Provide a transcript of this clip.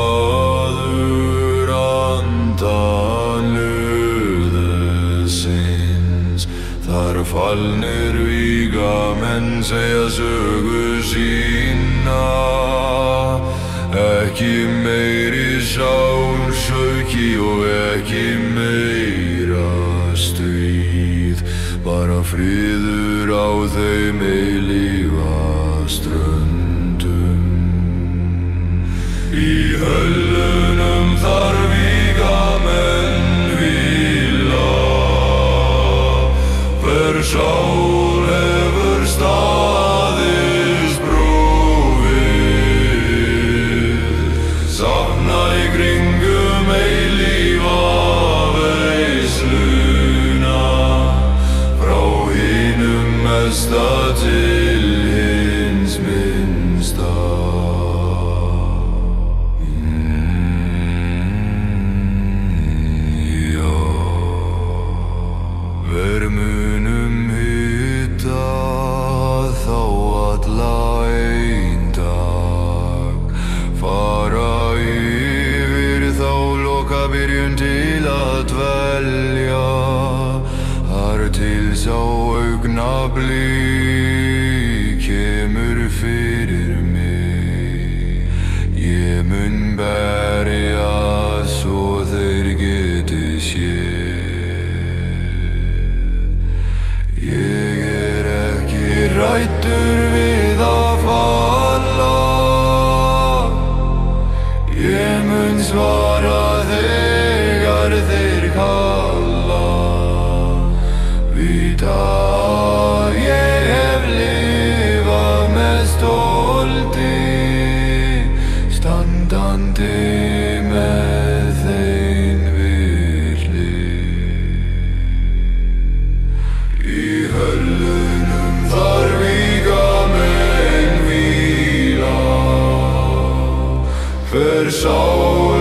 maður andan löðsins. Þar fallnir vígamenn segja sögu sína, ekki meiri sársauki og ekki meira stríð, bara friður á þeim eilífa ströndum. Í höllunum þar vígamenn hvíla, hver sál hefur staðist prófið, safna í kringum eilífa veisluna, frá hinum mesta til hins minnsta. Vermunum hitta þá alla ein dag, fara yfir þá lokabyrjun til að dvelja, þar til sá augnablik kemur fyrir mig. Ég mun berja svo þeir geti séð. Ég ekki hræddur við að falla, ég mun svara þegar þeir kalla. Vita að ég hef lifað með stolti, standandi með þeim við hlið. Í höllunum þar vígamenn hvíla, hver sál